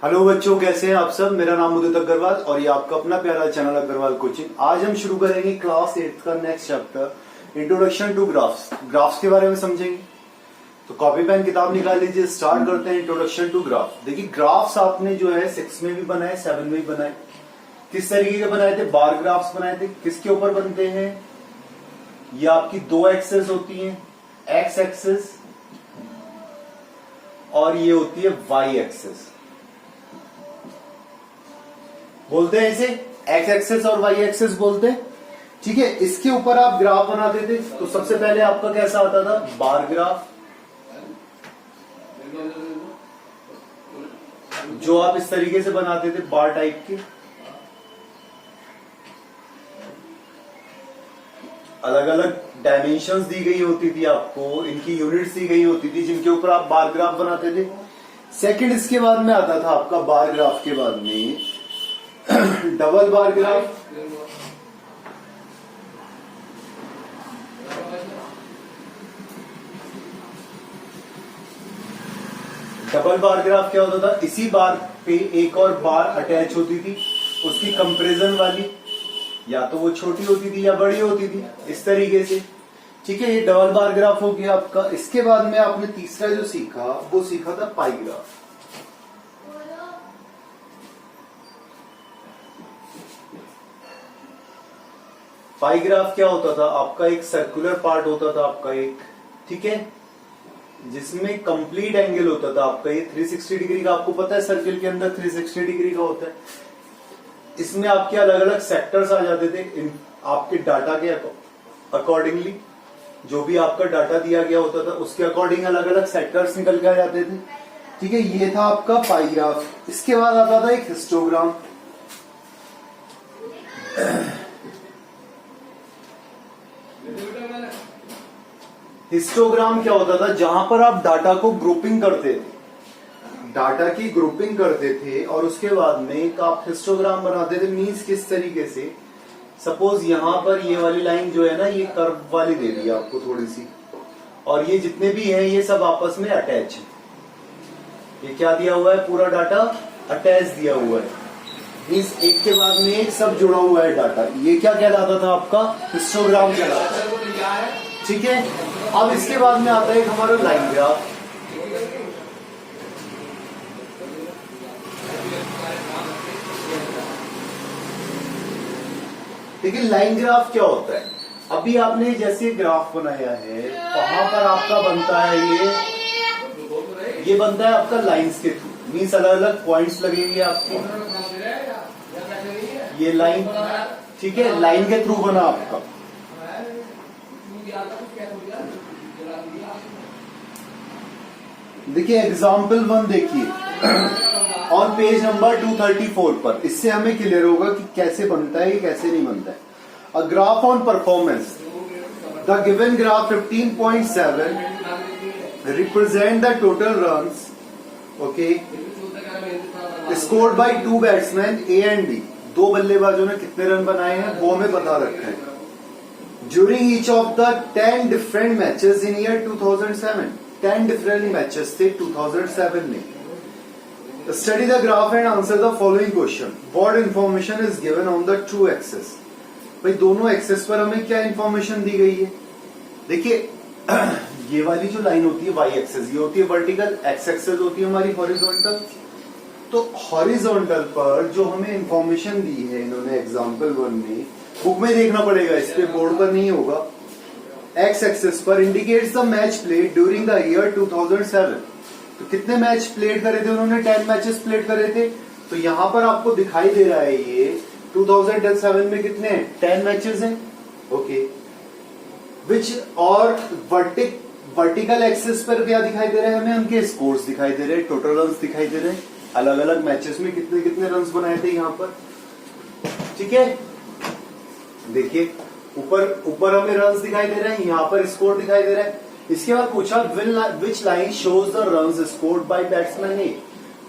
Hello बच्चों, कैसे हैं आप सब। मेरा नाम उदित अग्रवाल और ये आपका अपना प्यारा चैनल अग्रवाल कोचिंग। आज हम शुरू करेंगे क्लास 8 का next chapter introduction to graphs. Graphs के बारे में समझेंगे, तो कॉपी पेन किताब निकाल लीजिए। स्टार्ट करते हैं इंट्रोडक्शन टू ग्राफ। देखिए, ग्राफ्स आपने जो है 6 में भी बनाए, 7 में भी बनाए। किस तरीके के बनाए थे? बार ग्राफ्स बनाए थे। किसके ऊपर बनते हैं? ये आपकी दो एक्सेस होती हैं, एक्स एक्सेस और ये होती है वाई एक्सेस। बोलते हैं इसे एक्स एक्सेस और वाई एक्सेस बोलते हैं। ठीक है, इसके ऊपर आप ग्राफ बनाते थे। तो सबसे पहले आपका कैसा आता था? बार ग्राफ, जो आप इस तरीके से बनाते थे, बार टाइप के। अलग अलग डायमेंशंस दी गई होती थी आपको, इनकी यूनिट्स दी गई होती थी, जिनके ऊपर आप बार ग्राफ बनाते थे। सेकंड इसके बाद में आता था आपका बार ग्राफ के बाद में double bar graph. Double bar graph क्या होता था? इसी बार पे एक और बार अटैच होती थी, उसकी कंपैरिजन वाली, या तो वो छोटी होती थी या बड़ी होती थी, इस तरीके से। ठीक है, ये डबल बार ग्राफ हो गया आपका। इसके बाद में आपने तीसरा जो सीखा वो सीखा था पाई ग्राफ। पाई ग्राफ क्या होता था? आपका एक सर्कुलर पार्ट होता था आपका एक, ठीक है, जिसमें कंप्लीट एंगल होता था आपका ये 360 डिग्री का। आपको पता है सर्किल के अंदर 360 डिग्री का होता है। इसमें आपके अलग अलग सेक्टर्स आ जाते थे आपके डाटा के अकॉर्डिंगली। जो भी आपका डाटा दिया गया होता था उसके अकॉर्डिंग अलग अलग सेक्टर्स निकल के आ जाते थे। ठीक है, ये था आपका पाई ग्राफ। इसके बाद आता था एक हिस्टोग्राम। हिस्टोग्राम क्या होता था? जहां पर आप डाटा को ग्रुपिंग करते थे, डाटा की ग्रुपिंग करते थे और उसके बाद में एक आप हिस्टोग्राम बनाते थे। मीन्स किस तरीके से? सपोज यहां पर ये वाली लाइन जो है ना, ये कर्व वाली दे दी आपको थोड़ी सी, और ये जितने भी हैं ये सब आपस में अटैच है। ये क्या दिया हुआ है? पूरा डाटा अटैच दिया हुआ है। मीन्स एक के बाद में एक सब जुड़ा हुआ है डाटा। ये क्या कहलाता था? आपका हिस्टोग्राम कहलाता है। ठीक है, अब इसके बाद में आता है हमारा लाइन ग्राफ। देखिए, लाइन ग्राफ क्या होता है? अभी आपने जैसे ग्राफ बनाया है, वहां पर आपका बनता है ये बनता है आपका लाइंस के थ्रू। मीन्स अलग अलग पॉइंट्स लगेंगे आपके, ये लाइन, ठीक है, लाइन के थ्रू बना आपका। देखिए एग्जाम्पल 1 देखिए ऑन पेज नंबर 234 पर। इससे हमें क्लियर होगा कि कैसे बनता है, कैसे नहीं बनता है। A graph on performance, the given graph 15.7 represent the total runs, okay, scored by 2 batsman A and B. 2 बल्लेबाजों ने कितने रन बनाए हैं वो हमें बता रखा है। During each of the 10 different matches in year 2007। 10 different matches थे 2007 में। Study the graph and answer the following question. What information is given on the two axes. भाई दोनों एक्सेस पर हमें क्या इंफॉर्मेशन दी गई है? देखिए ये वाली जो लाइन होती है वाई एक्सेस, ये होती है वर्टिकल, एक्स एक्सेस होती है हमारी हॉरिजॉन्टल। तो हॉरिजॉन्टल पर जो हमें इंफॉर्मेशन दी है इन्होंने एग्जाम्पल 1 में, बुक में देखना पड़ेगा, इस पे बोर्ड पर नहीं होगा। एक्स एक्सेस पर indicates the match played during the year 2007। तो कितने मैच प्लेड करे थे उन्होंने? 10 मैचेस प्लेड करे थे। तो यहां पर आपको दिखाई दे रहा है ये 2007 में कितने हैं? 10 मैचेस हैं, ओके। विच और वर्टिकल एक्सेस पर क्या दिखाई दे रहे हैं हमें? उनके स्कोर्स दिखाई दे रहे हैं, टोटल रन्स दिखाई दे रहे हैं, अलग अलग मैचेस में कितने कितने रन्स बनाए थे यहाँ पर। ठीक है, देखिए ऊपर हमें रन्स दिखाई दे रहे हैं, यहाँ पर स्कोर दिखाई दे रहा है। इसके बाद पूछा which line shows the runs scored by batsman A.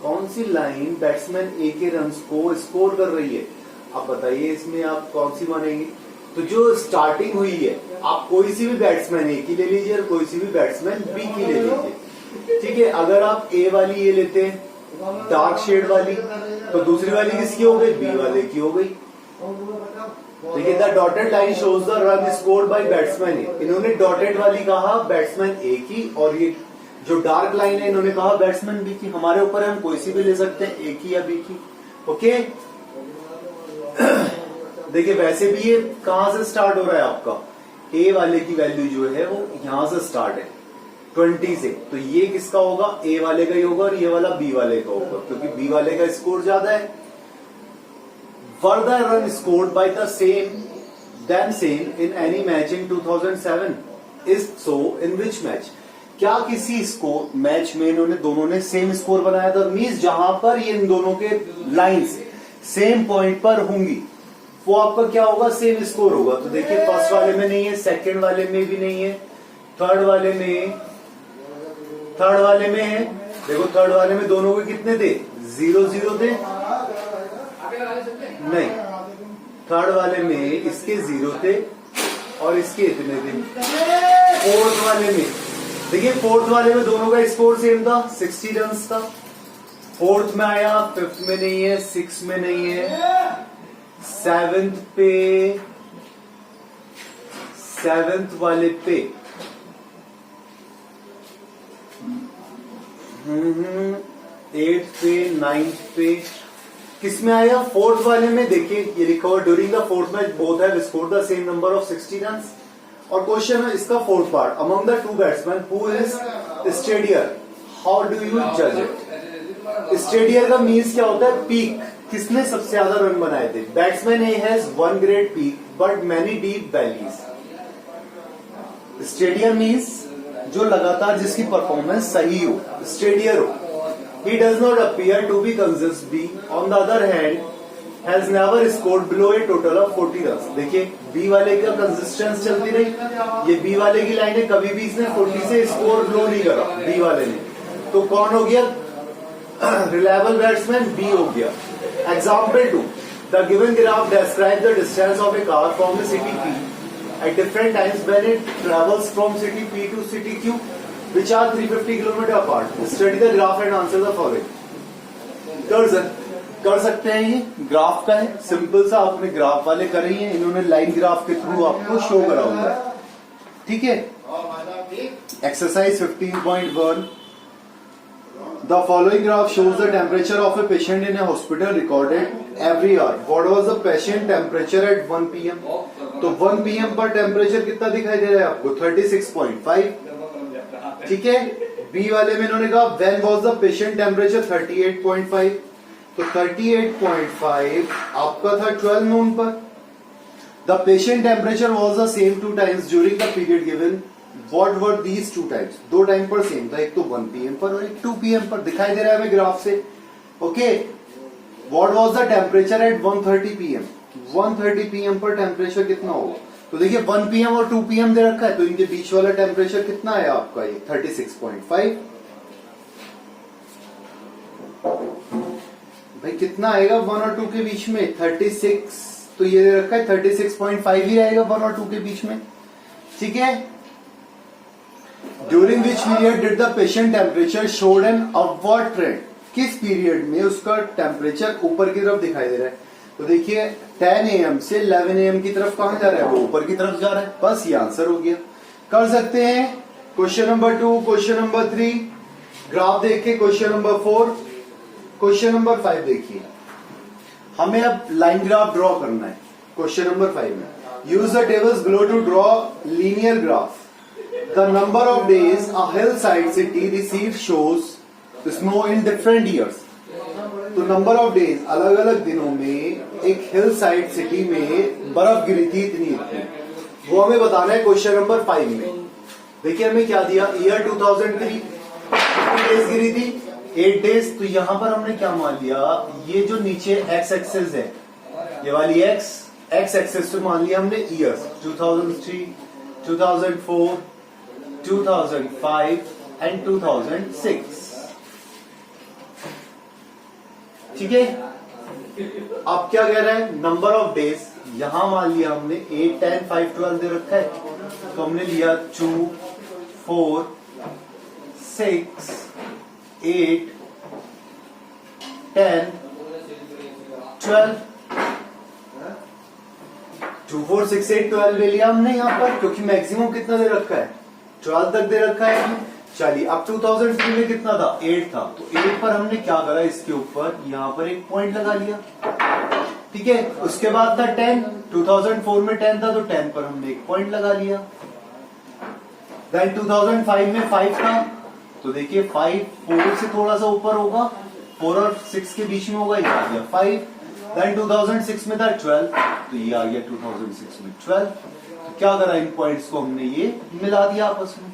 कौन सी लाइन बैट्समैन ए के रन्स को स्कोर कर रही है? आप बताइए इसमें आप कौन सी मानेंगे? तो जो स्टार्टिंग हुई है, आप कोई सी भी बैट्समैन ए की ले लीजिए और कोई सी भी बैट्समैन बी की ले लीजिए। ठीक है, अगर आप ए वाली ये लेते हैं डार्क शेड वाली, तो दूसरी वाली किसकी हो गई? बी वाले की हो गई। देखिए the dotted line shows the run scored by batsman A. इन्होंने डॉटेड वाली कहा बैट्समैन ए की, और ये जो डार्क लाइन है इन्होंने कहा बैट्समैन बी की। हमारे ऊपर है, हम कोई सी भी ले सकते हैं, ए की या बी की। ओके देखिए वैसे भी ये कहां से स्टार्ट हो रहा है आपका? ए वाले की वैल्यू जो है वो यहां से स्टार्ट है 20 से, तो ये किसका होगा? ए वाले का ही होगा, और ये वाला बी वाले का होगा, क्योंकि बी वाले का स्कोर ज्यादा है। Further run scored by the same in any match in 2007 is so in which match? क्या किसी स्कोर मैच में इन्होंने दोनों ने सेम स्कोर बनाया था? मींस जहां पर ये इन दोनों के लाइंस सेम पॉइंट पर होंगी वो आपका क्या होगा? सेम स्कोर होगा। तो देखिए फर्स्ट वाले में नहीं है, सेकंड वाले में भी नहीं है, थर्ड वाले में है। देखो थर्ड वाले में दोनों के कितने थे? 0-0 थे, नहीं थर्ड वाले में इसके 0 थे और इसके इतने थे। फोर्थ वाले में देखिए, फोर्थ वाले में दोनों का स्कोर सेम था, 60 रन था। फोर्थ में आया, फिफ्थ में नहीं है, सिक्स में नहीं है, सेवेंथ वाले पे एट्थ पे, नाइन्थ पे, किसमें आया? फोर्थ वाले में। देखिए ये लिखा हुआ during the fourth match both have scored the same number of 60 run. और क्वेश्चन है इसका fourth part, among the two batsman who is steadier, how do you जज इट? स्टेडियर का मीन्स क्या होता है? पीक, किसने सबसे ज्यादा रन बनाए थे? Batsman A has one great peak but many deep valleys. Steadier means जो लगातार जिसकी परफॉर्मेंस सही हो, स्टेडियर हो। He does not appear to be consist B. On the other hand, has never scored below a total of 40 runs. देखिए B वाले का consistence चलती रही, ये बी वाले की लाइन है, कभी भी इसने 40 से स्कोर बिलो नहीं करा बी वाले ने। तो कौन हो गया? रिलायबल बैट्समैन बी हो गया। Example 2, the given graph describe the distance of a car from the city P at different times when it travels from city P to city Q which are 350 kilometre apart. Study the graph and answer the following. कर सकते हैं, ये graph का है, simple सा आपने graph वाले कर रही है, इन्होंने लाइन ग्राफ के थ्रू आपको शो करा हुआ है। ठीक है, exercise 15.1, the following graph shows the temperature of a patient in A hospital recorded every hour. What was the patient temperature at 1 PM? तो 1 PM पर टेम्परेचर कितना दिखाई दे रहा है आपको? 36.5। ठीक है, बी वाले में इन्होंने कहा when was the patient temperature 38.5, तो 38.5 आपका था 12 नून पर। The patient temperature was the same 2 times during the period given. What were these 2 times? 2 time पर सेम था, एक तो 1 PM पर और एक 2 PM पर, दिखाई दे रहा है हमें ग्राफ से। Okay, what was the temperature at 1:30 PM? 1:30 PM पर टेम्परेचर कितना होगा? तो देखिए 1 PM और 2 PM दे रखा है, तो इनके बीच वाला टेम्परेचर कितना है आपका? ये 36.5। भाई कितना आएगा 1 और 2 के बीच में? 36, तो ये दे रखा है 36.5 ही रहेगा 1 और 2 के बीच में। ठीक है, during which period did the patient temperature showed an upward trend? किस पीरियड में उसका टेम्परेचर ऊपर की तरफ दिखाई दे रहा है? तो देखिए 10 AM से 11 AM की तरफ कहां जा रहा है? वो ऊपर की तरफ जा रहा है। बस ये आंसर हो गया। कर सकते हैं question number 2, question number 3, graph देखिए क्वेश्चन नंबर 4, क्वेश्चन नंबर 5 देखिए। हमें अब लाइन ग्राफ ड्रॉ करना है क्वेश्चन नंबर 5 में। Use the tables below to draw linear graph. The number of days a hill side city receive shows snow in different years. तो number of days, अलग अलग दिनों में एक हिल साइड सिटी में बर्फ गिरी थी इतनी, वो हमें बताना है क्वेश्चन नंबर 5 में। देखिए हमें क्या दिया? ईयर 2003, कितनी डेज गिरी थी? 8 डेज। तो यहां पर हमने क्या मान लिया? ये जो नीचे एक्स एक्सेस है, ये वाली एक्स एक्सेस पे मान लिया हमने ईयर्स 2003, 2004, 2005 एंड 2006। ठीक है, अब क्या कह रहा है? नंबर ऑफ डेज, यहां मान लिया हमने 8, 10, 5, 12 दे रखा है, तो हमने लिया 2, 4, 6, 8, 10, 12, 2, 4, 6, 8, 12 ले लिया हमने यहाँ पर, क्योंकि मैक्सिमम कितना दे रखा है, 12 तक दे रखा है हमें। चलिए अब 2003 में कितना था, 8 था, तो 8 पर हमने क्या करा, इसके ऊपर यहाँ पर एक पॉइंट लगा लिया, ठीक है। उसके बाद था 10, 2004 में 10 था, तो 10 पर हमने एक पॉइंट लगा लिया। देन 2005 में 5 था, तो देखिए 5 4 से थोड़ा सा ऊपर होगा, 4 और 6 के बीच में होगा, ये आ गया 5। देन 2006 में था 12, तो ये आ गया 2006 में 12। तो क्या करा, इन पॉइंट्स को हमने ये मिला दिया आपस में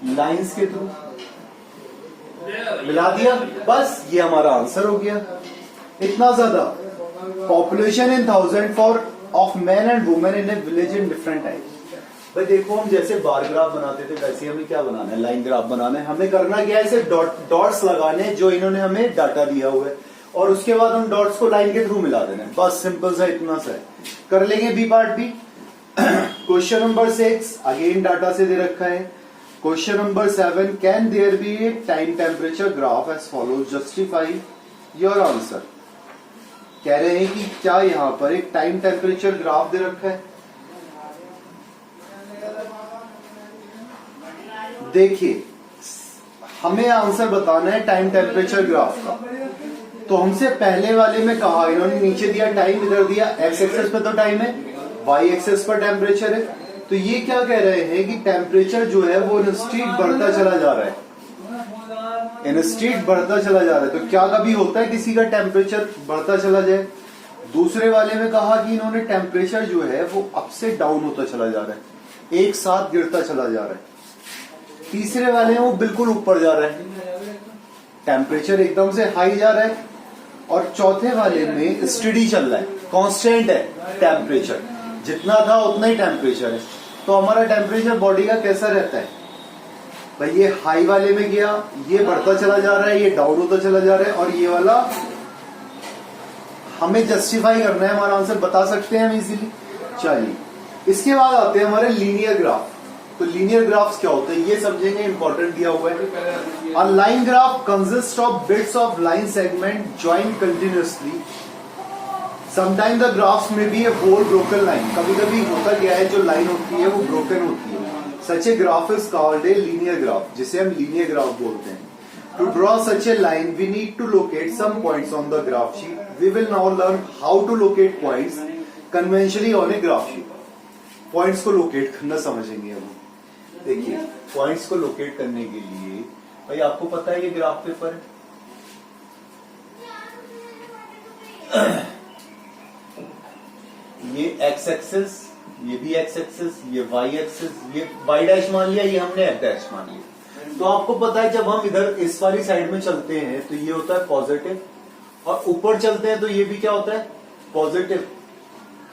लाइंस के थ्रू, मिला दिया, बस ये हमारा आंसर हो गया। इतना ज्यादा population in 1000 for of man and women in A village in different types. भाई देखो, हम जैसे बार ग्राफ बनाते थे वैसे हमें क्या बनाना है, लाइन ग्राफ बनाना है। हमें करना क्या है, इसे डॉट्स लगाने जो इन्होंने हमें डाटा दिया हुआ है, और उसके बाद उन डॉट्स को लाइन के थ्रू मिला देना है, बस सिंपल सा इतना सा है। कर लेंगे बी पार्ट भी। क्वेश्चन नंबर 6 अगेन डाटा से दे रखा है। Question number 7, can there be a time temperature graph as follows, justify your answer. कह रहे हैं कि क्या यहां पर एक टाइम टेम्परेचर ग्राफ दे रखा है। देखिए, हमें आंसर बताना है टाइम टेम्परेचर ग्राफ का, तो हमसे पहले वाले में कहा, इन्होंने नीचे दिया टाइम, इधर दिया एक्स एक्सेस पे तो टाइम है, वाई एक्सेस पर टेम्परेचर है। तो ये क्या कह रहे हैं कि टेम्परेचर जो है वो इन स्ट्रीट बढ़ता चला जा रहा है, इन स्ट्रीट बढ़ता चला जा रहा है। तो क्या कभी होता है किसी का टेम्परेचर बढ़ता चला जाए। दूसरे वाले में कहा कि इन्होंने टेम्परेचर जो है वो अप से डाउन होता चला जा रहा है, एक साथ गिरता चला जा रहा है। तीसरे वाले में वो बिल्कुल ऊपर जा रहा है, टेम्परेचर एकदम से हाई जा रहा है। और चौथे वाले में स्टडी चल रहा है, कांस्टेंट है टेम्परेचर, जितना था उतना ही टेम्परेचर है। तो हमारा टेम्परेचर बॉडी का कैसा रहता है भाई, ये हाई वाले में गया, ये बढ़ता चला जा रहा है, ये डाउन होता चला जा रहा है, और ये वाला हमें जस्टिफाई करना है, हमारा आंसर बता सकते हैं हम इजीली। चलिए इसके बाद आते हैं हमारे लीनियर ग्राफ। तो लीनियर ग्राफ्स क्या होते हैं ये समझेंगे, इंपॉर्टेंट दिया हुआ है। A line graph consist of bits of line segment joint continuously. Sometime the graphs में बी ए होल ब्रोकन लाइन। कभी कभी होता क्या है, जो लाइन होती है वो ब्रोकन होती है। Such a graph is called a linear graph, जिसे हम लीनियर ग्राफ बोलते हैं। To draw such a line we need to locate some points on the graph sheet. We will now learn how to locate points conventionally on a graph sheet. Points को लोकेट करना समझेंगे हम। देखिए, points को locate करने के लिए भाई आपको पता है ये ग्राफ पेपर है, ये एक्स एक्सिस, ये भी एक्स एक्सिस, ये वाई एक्सिस, ये वाई डैश मान लिया, ये हमने एक्स डैश मान लिया। तो आपको पता है जब हम इधर इस वाली साइड में चलते हैं तो ये होता है पॉजिटिव, और ऊपर चलते हैं तो ये भी क्या होता है, पॉजिटिव।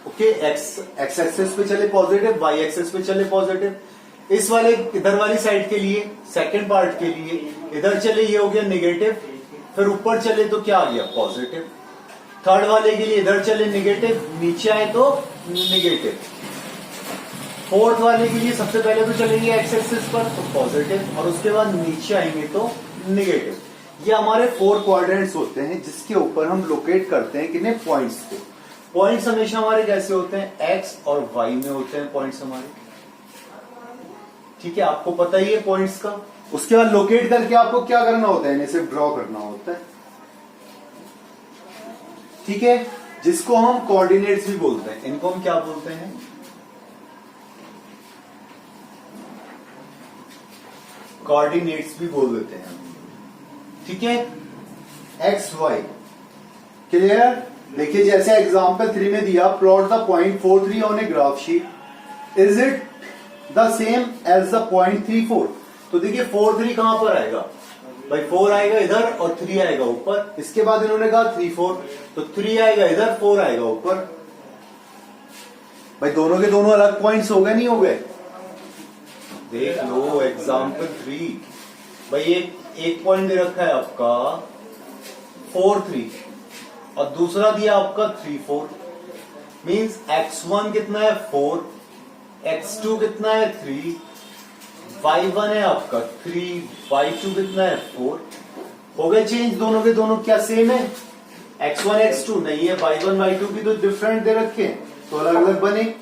ओके, एक्स एक्सिस पे चले पॉजिटिव, वाई एक्सिस पे चले पॉजिटिव। इस वाले इधर वाली साइड के लिए, सेकंड पार्ट के लिए इधर चले ये हो गया नेगेटिव, फिर ऊपर चले तो क्या आ गया, पॉजिटिव। थर्ड वाले के लिए इधर चले नेगेटिव, नीचे आए तो नेगेटिव। फोर्थ वाले के लिए सबसे पहले तो चलेंगे एक्स एक्सिस पर तो पॉजिटिव, और उसके बाद नीचे आएंगे तो नेगेटिव। ये हमारे 4 क्वाड्रेंट्स होते हैं जिसके ऊपर हम लोकेट करते हैं किन्हें, पॉइंट्स को। पॉइंट्स हमेशा हमारे कैसे होते हैं, एक्स और वाई में होते हैं पॉइंट्स हमारे, ठीक है, आपको पता ही है पॉइंट्स का। उसके बाद लोकेट करके आपको क्या करना होता है, इसे ड्रॉ करना होता है, ठीक है, जिसको हम कोऑर्डिनेट्स भी बोलते हैं। इनको हम क्या बोलते हैं, कोऑर्डिनेट्स भी बोल देते हैं, ठीक है, एक्स वाई। क्लियर। देखिए जैसे एग्जांपल 3 में दिया, plot the point 4, 3 on a graph sheet, is it the same as the point 3, 4। तो देखिए 4, 3 कहां पर आएगा भाई, 4 आएगा इधर और 3 आएगा ऊपर। इसके बाद इन्होंने कहा 3, 4, तो 3 आएगा इधर, 4 आएगा ऊपर। भाई दोनों के दोनों अलग पॉइंट्स हो गए, नहीं हो गए। देख लो एग्जाम्पल 3, भाई एक पॉइंट दे रखा है आपका 4, 3 और दूसरा दिया आपका 3, 4। मींस x1 कितना है 4, x2 कितना है 3, y1 है आपका 3, y2 कितना है 4, हो गए चेंज दोनों के दोनों, क्या सेम है? x1 x2 नहीं है, y1 y2 भी तो डिफरेंट दे रखे हैं, तो अलग अलग बने।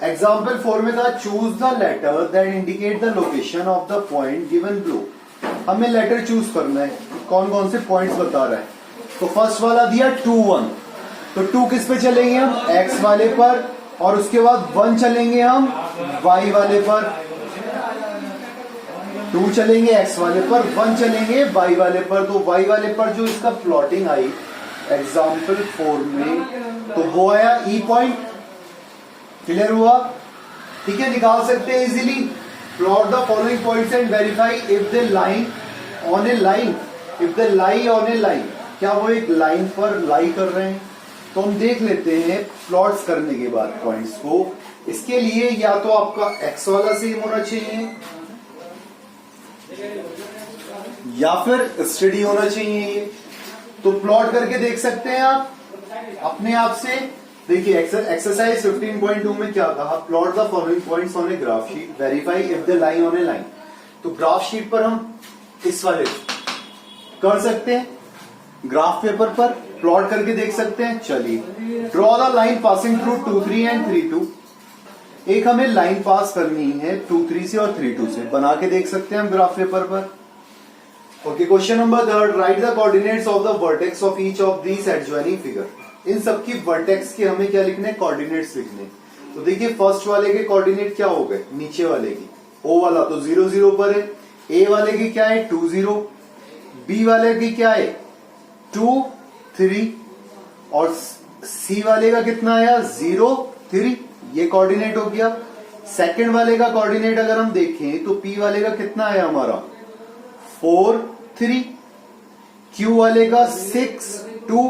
एग्जाम्पल 4 में था choose the letter that indicate the location of the point given below. हमें लेटर चूज करना है, कौन कौन से पॉइंट्स बता रहा है। तो फर्स्ट वाला दिया 2 1, तो 2 किस पे चलेंगे हम? x वाले पर, और उसके बाद 1 चलेंगे हम y वाले पर। 2 चलेंगे x वाले पर, 1 चलेंगे y वाले पर। तो y वाले पर जो इसका प्लॉटिंग आई एग्जाम्पल 4 में, तो वो आया ई पॉइंट। क्लियर हुआ? ठीक है, निकाल सकते हैं easily. Plot the following points and verify if they line on A line, if they lie on A line, क्या वो एक लाइन पर लाई कर रहे हैं? तो हम देख लेते हैं प्लॉट्स करने के बाद पॉइंट्स को। इसके लिए या तो आपका x वाला सेम होना चाहिए या फिर स्टडी होना चाहिए ये। तो प्लॉट करके देख सकते हैं आप अपने आप से। देखिए एक्सरसाइज 15.2 में क्या कहा? Plot the following points on a graph sheet, verify if the lie on A line. तो ग्राफ शीट पर हम इस वाले कर सकते हैं, ग्राफ पेपर पर प्लॉट करके देख सकते हैं। चलिए, draw the line passing through 2 3 and 3 2। एक हमें लाइन पास करनी है 2 3 से और 3 2 से, बना के देख सकते हैं हम ग्राफ पेपर पर। Okay, question number 3, write the coordinates of the vertex of each of these adjoining figure. इन सबकी वर्टेक्स के हमें क्या लिखने? कोऑर्डिनेट्स लिखने। तो देखिए फर्स्ट वाले के कोऑर्डिनेट क्या हो गए? नीचे वाले की O वाला तो 0 0 पर है, A वाले की क्या है? 2 0, B वाले की क्या है? 2 3, और C वाले का कितना आया? 0 3। ये कोऑर्डिनेट हो गया। सेकंड वाले का कोऑर्डिनेट अगर हम देखें तो P वाले का कितना आया हमारा? 4 3, Q वाले का 6 2,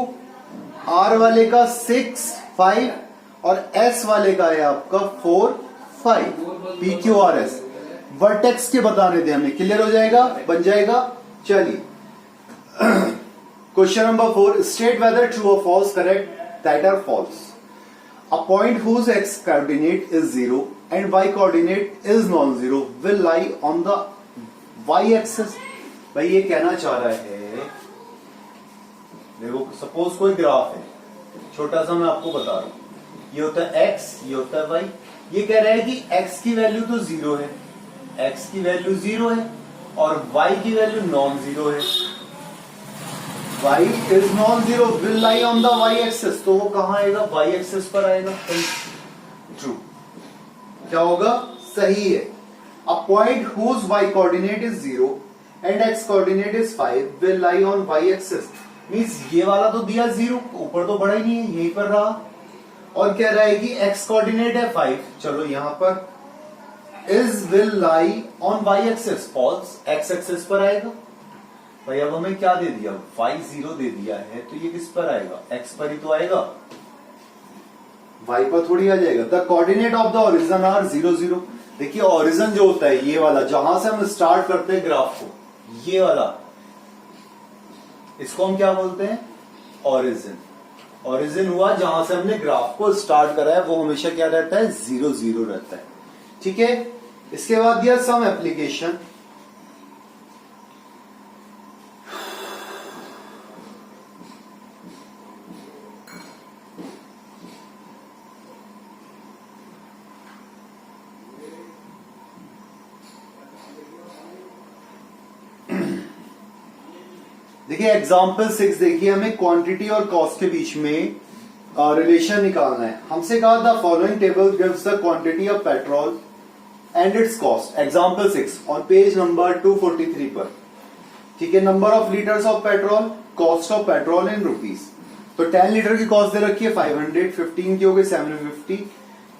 R वाले का 6 5, और S वाले का है आपका 4 5। P Q R S vertex के बताने थे हमें। क्लियर हो जाएगा? बन जाएगा। चलिए, question number 4, state whether true और false correct that are false. A point whose x coordinate is 0 and y coordinate is non-zero will lie on the y axis। भाई ये कहना चाह रहा है, देखो सपोज कोई ग्राफ है, छोटा सा मैं आपको बता रहा हूं, ये होता है x, ये होता है y। ये कह रहा है कि x की वैल्यू तो 0 है, x की वैल्यू 0 है, और y की वैल्यू नॉन जीरो है। y is non-zero will lie on the y axis, तो वो कहां आएगा? y axis पर आएगा। ट्रू, क्या होगा? सही है। A point whose y coordinate is 0 and x coordinate is 5 will lie on y axis। Means ये वाला तो दिया 0, ऊपर तो बढ़ा ही नहीं है, यहीं पर रहा। और कह रहा है कि x कोऑर्डिनेट है 5, चलो यहां पर is will lie on y axis, false, x axis पर आएगा। भाई अब हमें क्या दे दिया? y 0 दे दिया है, तो ये किस पर आएगा? x पर ही तो आएगा, y पर थोड़ी आ जाएगा। The coordinate of the origin are 0 0। देखिए ओरिजिन जो होता है ये वाला, जहां से हम स्टार्ट करते हैं ग्राफ को, ये वाला, इसको हम क्या बोलते हैं? ओरिजिन। ओरिजिन हुआ जहां से हमने ग्राफ को स्टार्ट करा है, वो हमेशा क्या रहता है? 0 0 रहता है। ठीक है, इसके बाद दिया सम एप्लीकेशन। देखिए एग्जाम्पल 6 देखिए, हमें क्वांटिटी और कॉस्ट के बीच में रिलेशन निकालना है। हमसे कहा the following table gives the quantity of petrol and it's cost. Example 6 on page number 243 पर। ठीक है, number of litres of petrol, cost of petrol in rupees. तो 10 लीटर की कॉस्ट दे रखी है 500, 15 की हो गई 750।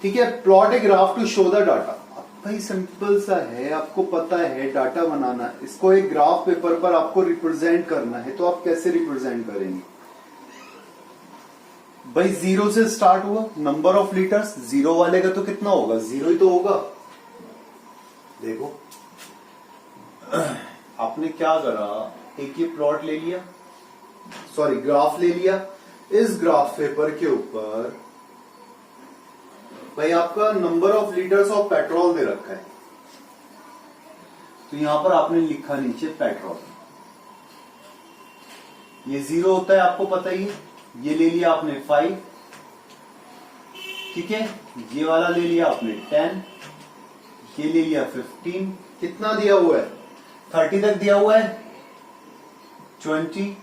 ठीक है, plot a graph to show the data. भाई सिंपल सा है, आपको पता है डाटा बनाना, इसको एक ग्राफ पेपर पर आपको रिप्रेजेंट करना है, तो आप कैसे रिप्रेजेंट करेंगे? भाई 0 से स्टार्ट हुआ, नंबर ऑफ लीटर्स, 0 वाले का तो कितना होगा? 0 ही तो होगा। देखो आपने क्या करा, एक ये प्लॉट ले लिया, सॉरी ग्राफ ले लिया। इस ग्राफ पेपर के ऊपर भाई आपका number of litres of petrol दे रखा है, तो यहां पर आपने लिखा नीचे पेट्रोल। ये 0 होता है, आपको पता ही है। ये ले लिया आपने 5, ठीक है। ये वाला ले लिया आपने 10, ये ले लिया 15। कितना दिया हुआ है? 30 तक दिया हुआ है। 20,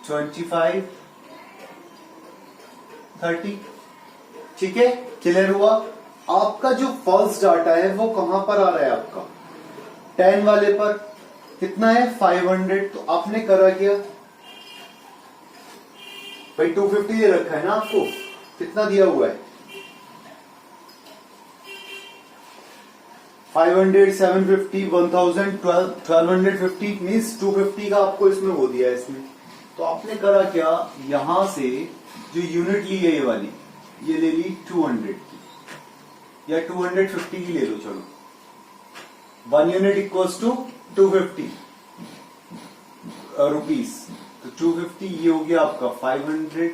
25, 30, ठीक है। क्लियर हुआ? आपका जो फॉल्स डाटा है वो कहां पर आ रहा है? आपका 10 वाले पर कितना है? 500। तो आपने करा क्या भाई? 250 दे रखा है ना आपको। कितना दिया हुआ है? 500, 750, 1000, 1250 मीन्स 250 का आपको इसमें हो दिया है इसमें। तो आपने करा क्या? यहां से जो यूनिट ली है ये वाली, ये ले ली 200 की या 250 की ले लो, चलो। 1 यूनिट इक्वल्स टू 250 रुपीस। तो 250 ये हो गया आपका 500,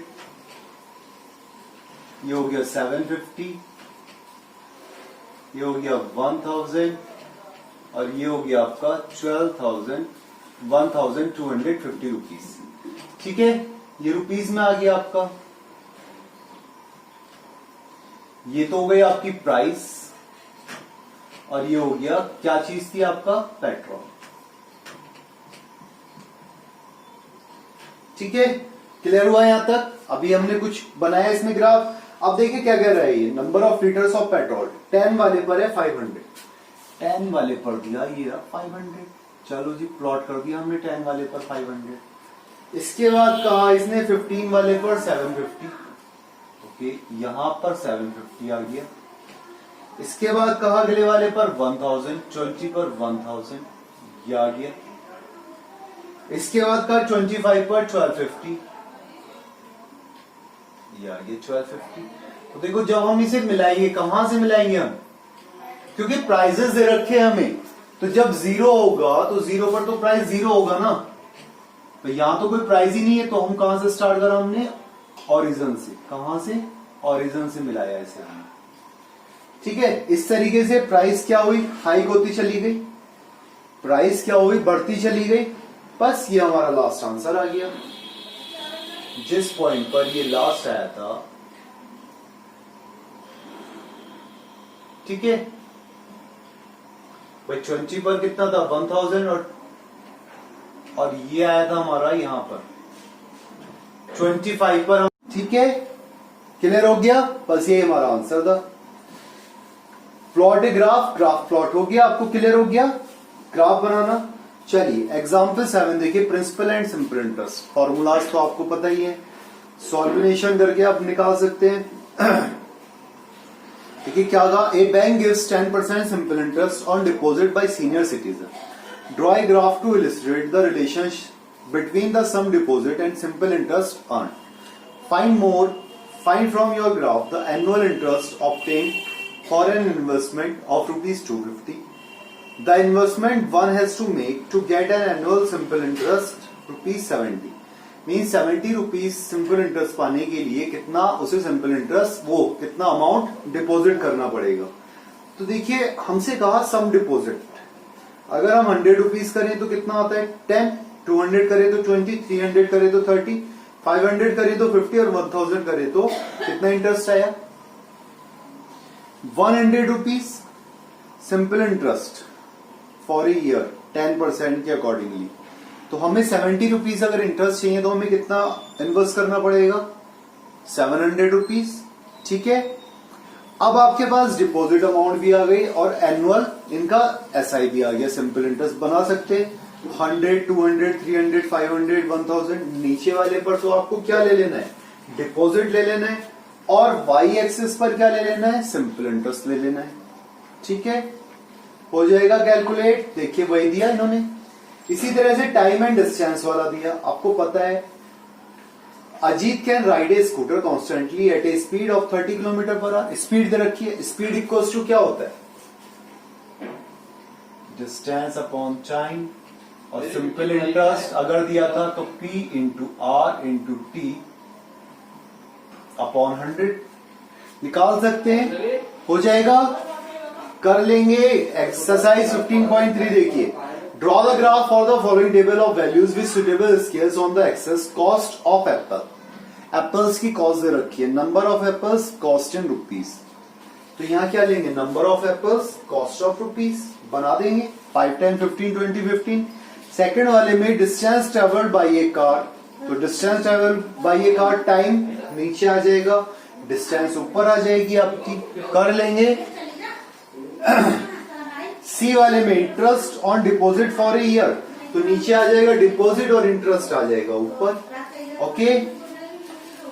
ये हो गया 750, ये हो गया 1000 और ये हो गया आपका 1250 रुपीस, ठीक है। ये रुपीस में आ गया आपका। ये तो हो गई आपकी प्राइस और ये हो गया क्या चीज थी? आपका पेट्रोल, ठीक है। क्लियर हुआ यहां तक? अभी हमने कुछ बनाया इसमें ग्राफ। अब देखिए क्या कह रहा है ये, number of litres of petrol 10 वाले पर है 500, 10 वाले पर दिया ये रहा 500। चलो जी, प्लॉट कर दिया हमने 10 वाले पर 500। इसके बाद कहा इसने 15 वाले पर 750, ओके, यहां पर 750 आ गया। इसके बाद कहा अगले वाले पर 1000, 20 पर 1000, ये आ गया। इसके बाद कहा 25 पर 1250, ये आ गया 1250। तो देखो जब हम इसे मिलाएंगे, कहां से मिलाएंगे हम? क्योंकि प्राइजेस दे रखे हैं हमें, तो जब 0 होगा तो 0 पर तो प्राइस 0 होगा ना। तो यहां तो कोई प्राइस ही नहीं है, तो हम कहां से स्टार्ट करा? हमने ओरिजिन से। कहां से? ओरिजिन से मिलाया इसे हमने, ठीक है। इस तरीके से प्राइस क्या हुई? हाइक होती चली गई। प्राइस क्या हुई? बढ़ती चली गई। बस ये हमारा लास्ट आंसर आ गया। जिस पॉइंट पर ये लास्ट आया था, ठीक है भाई। 20 पर कितना था? 1000 और ये आया था हमारा यहां पर 25 पर, ठीक है। क्लियर हो गया? बस ये हमारा आंसर था। प्लॉट ग्राफ, ग्राफ प्लॉट हो गया। आपको क्लियर हो गया ग्राफ बनाना? चलिए एग्जाम्पल 7 देखिए, principal and simple interest. Formulas तो आपको पता ही है, सॉल्यूशन करके आप निकाल सकते हैं। देखिए क्या कहा? A bank gives 10% simple interest on deposit by senior citizen. Draw a graph to illustrate the relationship between the sum deposit and simple interest earn. Find from your graph the annual interest obtained for an investment of ₹250. The investment one has to make to get an annual simple interest ₹70. Mean 70 rupees simple interest पाने के लिए कितना उसे simple interest वो कितना amount deposit करना पड़ेगा। तो देखिए हमसे कहा सम डिपॉजिट, अगर हम 100 रुपीज करें तो कितना आता है? 10, 200 करें तो 20, 300 करें तो 30, 500 करें तो 50 और 1000 करें तो कितना इंटरेस्ट आया? 100 rupees simple interest for a year 10% के अकॉर्डिंगली। तो हमें 70 रुपीज अगर इंटरेस्ट चाहिए तो हमें कितना इन्वेस्ट करना पड़ेगा? 700 रुपीज, ठीक है। अब आपके पास डिपॉजिट अमाउंट भी आ गई और एनुअल इनका एसआई भी आ गया। सिंपल इंटरेस्ट बना सकते हैं 100, 200, 300, 500, 1000। नीचे वाले पर तो आपको क्या ले लेना है? डिपॉजिट ले लेना है और वाई एक्सिस पर क्या ले लेना है? सिंपल इंटरेस्ट ले लेना है, ठीक है। हो जाएगा कैलकुलेट। देखिए वही दिया इन्होंने। इसी तरह से टाइम एंड डिस्टेंस वाला दिया। आपको पता है Ajit can ride a scooter constantly at a speed of 30 kilometre per hour. Speed दे रखी है। स्पीड इक्वल्स टू क्या होता है? Distance upon time. और सिंपल इंटरेस्ट अगर दिया था तो P into R into T upon 100 निकाल सकते हैं। हो जाएगा, कर लेंगे। एक्सरसाइज 15.3 देखिए, draw the graph for the following table of values with suitable scales on the axes cost of apple. Apples की कॉस्ट दे रखी है, number of apples cost in rupees. तो यहां क्या लेंगे, number of apples cost of rupees बना देंगे 5, 10, 15, 20, 15। सेकेंड वाले में distance travelled by a car, तो distance travel by a car time नीचे आ जाएगा, डिस्टेंस ऊपर आ जाएगी आपकी, कर लेंगे। सी वाले में interest on deposit for a year, तो नीचे आ जाएगा डिपॉजिट और इंटरेस्ट आ जाएगा ऊपर। Okay,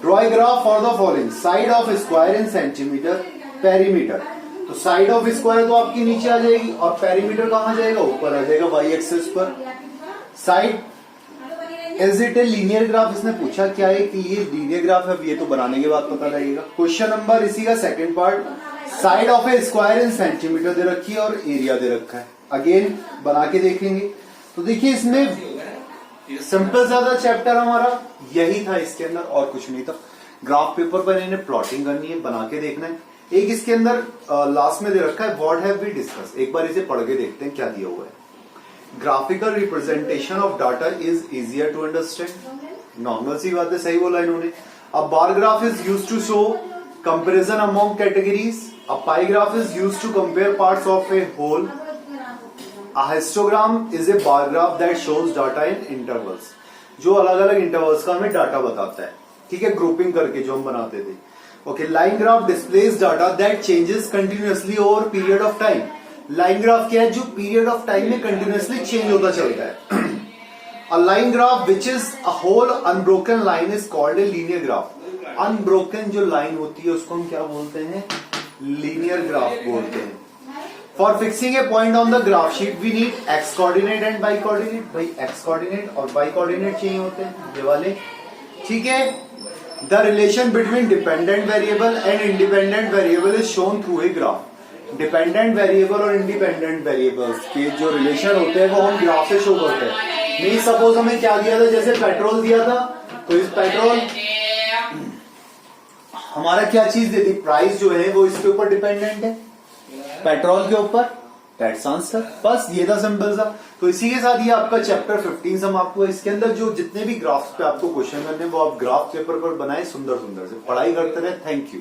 draw a graph for the following side of square in centimetre perimeter, तो साइड ऑफ स्क्वायर तो आपकी नीचे आ जाएगी और पेरीमीटर कहां जाएगा, ऊपर आ जाएगा वाई एक्सिस पर। Side is it A linear graph, इसने पूछा क्या है कि ये लीनियर ग्राफ है, ये तो बनाने के बाद पता लगेगा। क्वेश्चन नंबर इसी का second part, side of a square in centimetre दे रखी है और एरिया दे रखा है, अगेन बना के देखेंगे। तो देखिए इसमें सिंपल ज्यादा चैप्टर हमारा यही था, इसके अंदर और कुछ नहीं था। ग्राफ पेपर पर इन्हें प्लॉटिंग करनी है, बना के देखना है। एक इसके अंदर लास्ट में दे रखा है व्हाट हैव वी डिस्कस, एक बार इसे पढ़ के देखते हैं क्या दिया हुआ है। Graphical representation of data is easier to understand, normal सी बात है, सही बोला इन्होंने। A bar graph is used to show comparison among categories, a pie graph is used to compare parts of a whole, a histogram is a bar graph that shows data in intervals, जो अलग अलग intervals का हमें data बताता है, ठीक है, grouping करके जो हम बनाते थे। Okay, line graph displays data that changes continuously over period of time, line graph क्या है, जो पीरियड ऑफ टाइम में कंटिन्यूअसली चेंज होता चलता है। A line graph which is a whole unbroken line is called a linear graph. Unbroken जो line होती है उसको हम क्या बोलते हैं, लीनियर ग्राफ बोलते हैं। For fixing a point on the graph sheet we need X coordinate and Y coordinate, भाई एक्स कोऑर्डिनेट और वाई कोऑर्डिनेट चाहिए होते हैं, ये वाले, ठीक है। The relation between dependent variable and independent variable is shown through a graph. Dependent variable और इंडिपेंडेंट वेरिएबल्स के जो रिलेशन होते हैं वो हम ग्राफ से शो करते हैं। नहीं, सपोज हमें क्या दिया था, जैसे पेट्रोल दिया था, तो इस पेट्रोल हमारा क्या चीज देती, प्राइस जो है वो इसके ऊपर डिपेंडेंट है, पेट्रोल के ऊपर, दैट्स आंसर। बस ये था सिंपल सा। तो इसी के साथ ये आपका चैप्टर 15 समाप्त हुआ। इसके अंदर जो जितने भी ग्राफ्स पे आपको क्वेश्चन करने वो आप ग्राफ पेपर पर बनाए, सुंदर सुंदर से पढ़ाई करते रहे। Thank you.